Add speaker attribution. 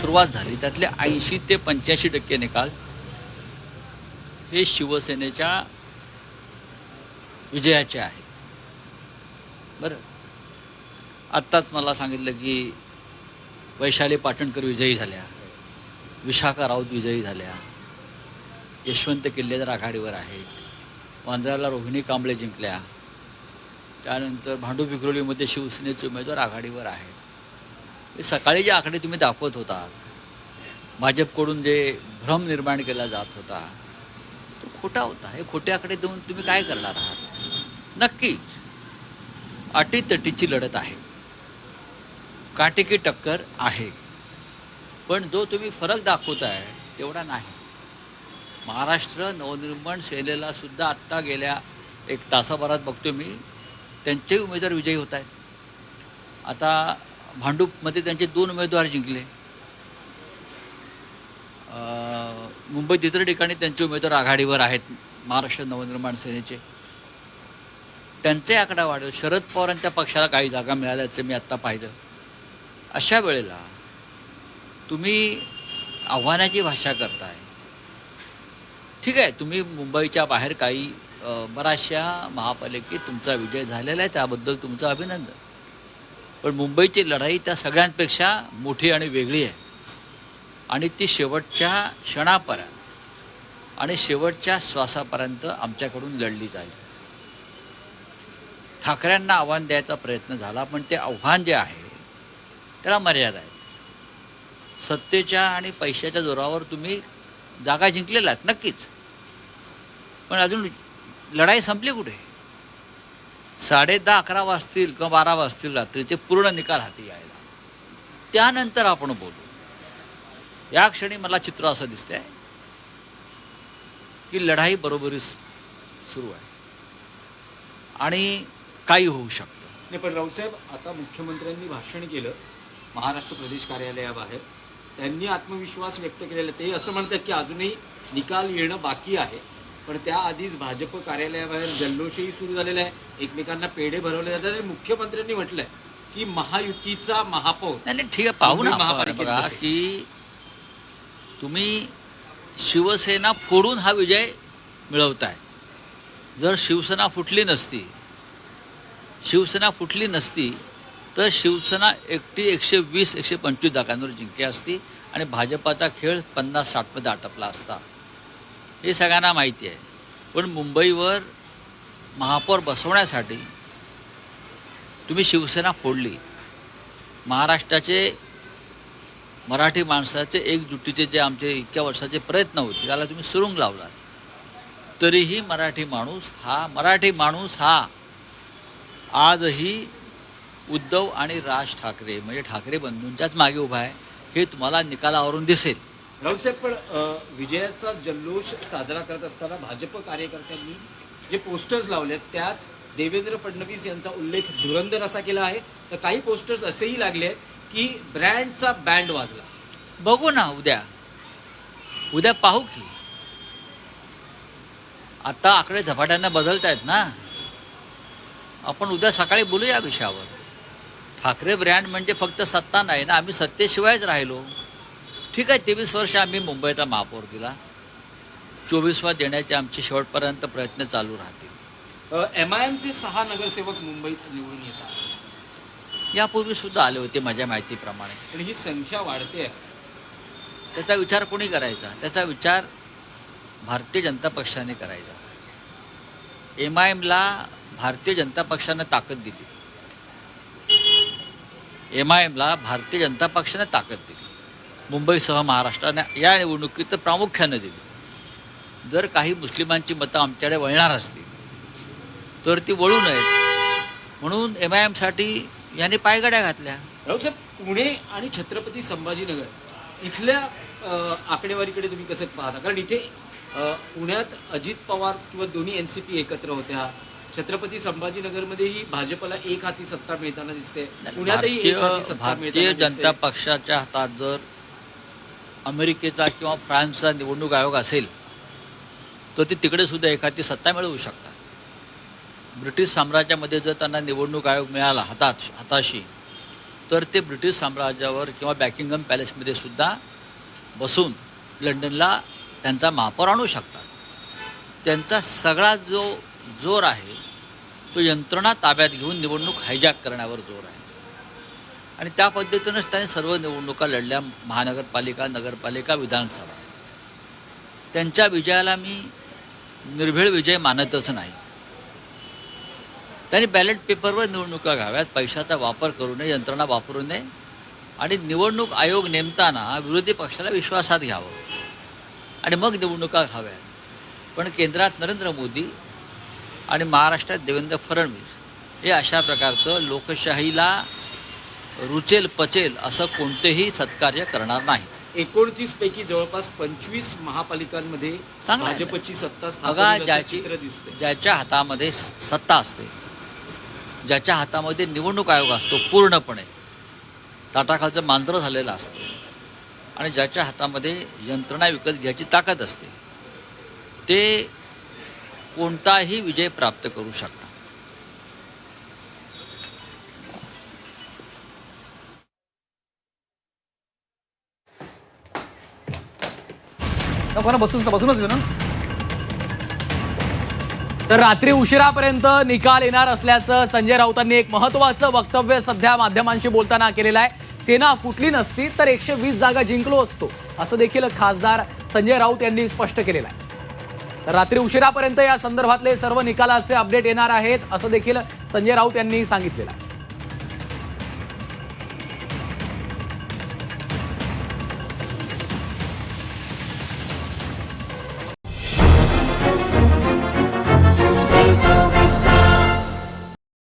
Speaker 1: सुरुवात झाली त्यातले 80 ते 85% निकाल हे शिवसेनेच्या विजयाचे आहेत. बरं, आत्ताच मला सांगितलं की वैशाली पाटणकर विजयी झाल्या, विशाखा राऊत विजयी झाल्या, यशवंत किल्लेदार आघाडीवर आहेत, वांद्र्याला रोहिणी कांबळे जिंकल्या, त्यानंतर भांडुप-विक्रोलीमध्ये शिवसेनेचे उमेदवार आघाडीवर आहेत. हे सकाळी जे आकडे तुम्ही दाखवत होता, भाजपकडून जे भ्रम निर्माण केला जात होता तो खोटा होता. हे खोटे आकडे देऊन तुम्ही काय करणार आहात? नक्कीच अटीतटीची लढत आहे, काटेकी टक्कर आहे, पण जो तुम्ही फरक दाखवताय तेवढा नाही. महाराष्ट्र नवनिर्माण सेनेला सुद्धा आत्ता गेल्या एक तासाभरात बघतो मी त्यांचे उमेदवार विजयी होत आहेत. आता भांडूपमध्ये त्यांचे 2 उमेदवार जिंकले. मुंबईत इतर ठिकाणी त्यांचे उमेदवार आघाडीवर आहेत महाराष्ट्र नवनिर्माण सेनेचे. त्यांचे आकडा वाढेल. शरद पवारांच्या पक्षाला काही जागा मिळाल्याचं मी आत्ता पाहिलं. अशा वेळेला तुम्ही आव्हानाची भाषा करताय. ठीक आहे, तुम्ही मुंबईच्या बाहेर काही बऱ्याचशा महापालिकेत तुमचा विजय झालेला आहे, त्याबद्दल तुमचं अभिनंदन. पण मुंबईची लढाई त्या सगळ्यांपेक्षा मोठी आणि वेगळी आहे आणि ती शेवटच्या क्षणापर्यंत आणि शेवटच्या श्वासापर्यंत आमच्याकडून लढली जाईल. ठाकरेंना आव्हान द्यायचा प्रयत्न झाला, पण ते आव्हान जे आहे त्याला मर्यादा आहेत. सत्तेच्या आणि पैशाच्या जोरावर तुम्ही जागा जिंकलेल्या आहेत नक्कीच, पण अजून लढाई संपली कुठे? 10:30-11 वाजतील किंवा 12 वाजतील रात्रीचे पूर्ण निकाल हाती यायला, त्यानंतर आपण बोलू. या क्षणी मला चित्र असं दिसतंय की लढाई बरोबरीच सुरू आहे आणि काही होऊ शकतं.
Speaker 2: नाही, पण राऊसाहेब, आता मुख्यमंत्र्यांनी भाषण केलं महाराष्ट्र प्रदेश कार्यालयाबाहेर. त्यांनी आत्मविश्वास व्यक्त केलेला. ते असं म्हणतात की अजूनही निकाल येणं बाकी आहे, पण त्याआधीच भाजप कार्यालयाबाहेर जल्लोषही सुरू झालेला आहे, एकमेकांना पेढे भरवले जातात आणि मुख्यमंत्र्यांनी म्हटलंय की महायुतीचा महापौर.
Speaker 1: नाही, ठीक आहे, पाहू ना बघा की तुम्ही शिवसेना फोडून हा विजय मिळवताय. जर शिवसेना फुटली नसती तर शिवसेना एकटी 120-125 जागांवर जिंकली असती आणि भाजपाचा खेळ 50-60मध्ये आटपला असता. हे सगळ्यांना माहिती आहे. पण मुंबईवर महापौर बसवण्यासाठी तुम्ही शिवसेना फोडली. महाराष्ट्राचे मराठी माणसाचे एकजुटीचे जे आमचे इतक्या वर्षाचे प्रयत्न होते त्याला तुम्ही सुरुंग लावला. तरीही मराठी माणूस हा आजही उद्धव आणि राज ठाकरे म्हणजे ठाकरे बंधूंच्याच मागे उभा आहे. हे तुम्हाला निकालावरून दिसेल.
Speaker 2: राऊसाहेब, पण विजयाचा जल्लोष साजरा करत असताना भाजप कार्यकर्त्यांनी जे पोस्टर्स लावलेत त्यात देवेंद्र फडणवीस यांचा उल्लेख धुरंधर असा केला आहे, तर काही पोस्टर्स असेही लागले आहेत की ब्रँडचा बँड वाजला.
Speaker 1: बघू ना, उद्या पाहू की. आता आकडे झपाट्याने बदलत आहेत ना. आपण उद्या सकाळी बोलू या विषयावर. ठाकरे ब्रँड म्हणजे फक्त सत्ता नाही ना, आम्ही सत्तेशिवायच राहिलो. ठीक आहे, 23 वर्ष आम्ही मुंबईचा महापौर दिला, 24वा देण्याचे आमचे शेवटपर्यंत प्रयत्न चालू राहतील.
Speaker 2: MIMचे 6 नगरसेवक मुंबईत निवडून येतात.
Speaker 1: यापूर्वी सुद्धा आले होते माझ्या माहितीप्रमाणे.
Speaker 2: पण ही संख्या वाढते आहे.
Speaker 1: त्याचा विचार कोणी करायचा? त्याचा विचार भारतीय जनता पक्षाने करायचा. MIMला भारतीय जनता पक्षाने ताकद दिली. MIMला भारतीय जनता पक्षाने ताकद दिली. मुंबईसह महाराष्ट्राने या निवडणुकीत तर प्रामुख्याने दिली. जर काही मुस्लिमांची मतं आमच्याकडे वळणार असतील तर ती वळू नयेत म्हणून MIMसाठी यांनी पायगड्या घातल्या.
Speaker 2: राऊसाहेब, पुणे आणि छत्रपती संभाजीनगर इथल्या आकडेवारीकडे तुम्ही कसं पाहता? कारण इथे पुण्यात अजित पवार किंवा दोन्ही NCP एकत्र होत्या. छत्रपती संभाजीनगरमध्येही भाजपला एक हाती सत्ता मिळताना दिसते. पुण्यातही एक हाती सत्ता मिळताना दिसते.
Speaker 1: भारतीय जनता पक्षाच्या हातात जर अमेरिकेचा किंवा फ्रान्सचा निवडणूक आयोग असेल तर ते तिकडे सुद्धा एक हाती सत्ता मिळवू शकतात. ब्रिटिश साम्राज्यामध्ये जर त्यांना निवडणूक आयोग मिळाला हाताशी तर ते ब्रिटिश साम्राज्यावर किंवा बॅकिंगहम पॅलेसमध्ये सुद्धा बसून लंडनला त्यांचा महापौर आणू शकतात. त्यांचा सगळा जो जोर आहे तो यंत्रणा ताब्यात घेऊन निवडणूक हायजॅक करण्यावर जोर आहे. आणि त्या पद्धतीनंच त्यांनी सर्व निवडणुका लढल्या, महानगरपालिका, नगरपालिका, विधानसभा. त्यांच्या विजयाला मी निर्भीड विजय मानतच नाही. त्यांनी बॅलेट पेपरवर निवडणुका घ्याव्यात, पैशाचा वापर करू नये, यंत्रणा वापरू नये आणि निवडणूक आयोग नेमताना विरोधी पक्षाला विश्वासात घ्यावं आणि मग निवडणुका घ्याव्यात. पण केंद्रात नरेंद्र मोदी आणि महाराष्ट्रात देवेंद्र फडणवीस हे अशा प्रकारचं लोकशाहीला रुचेल पचेल असं कोणतेही सत्कार्य करणार नाही.
Speaker 2: 29 पैकी जवळपास 25 महापालिकांमध्ये
Speaker 1: चांगलं आहे.
Speaker 2: भाजपची सत्ता
Speaker 1: बघा,
Speaker 2: स्थापन चित्र दिसते.
Speaker 1: ज्याच्या हातामध्ये सत्ता असते, ज्याच्या हातामध्ये निवडणूक आयोग असतो, पूर्णपणे ताटाखालचं मांजरं झालेलं असतं आणि ज्याच्या हातामध्ये यंत्रणा विकत घ्यायची ताकद असते, ते कोणताही विजय प्राप्त करू शकतात.
Speaker 3: बसूनच घेऊ ना.
Speaker 4: तर रात्री उशिरापर्यंत निकाल येणार असल्याचं संजय राऊतांनी एक महत्त्वाचं वक्तव्य सध्या माध्यमांशी बोलताना केलेलं आहे. सेना फुटली नसती तर 120 जागा जिंकलो असतो, असं देखील खासदार संजय राऊत यांनी स्पष्ट केलेलं आहे. तर रात्री उशिरापर्यंत या संदर्भातले सर्व निकालाचे अपडेट येणार आहेत, असं देखील संजय राऊत यांनी सांगितलेलं आहे.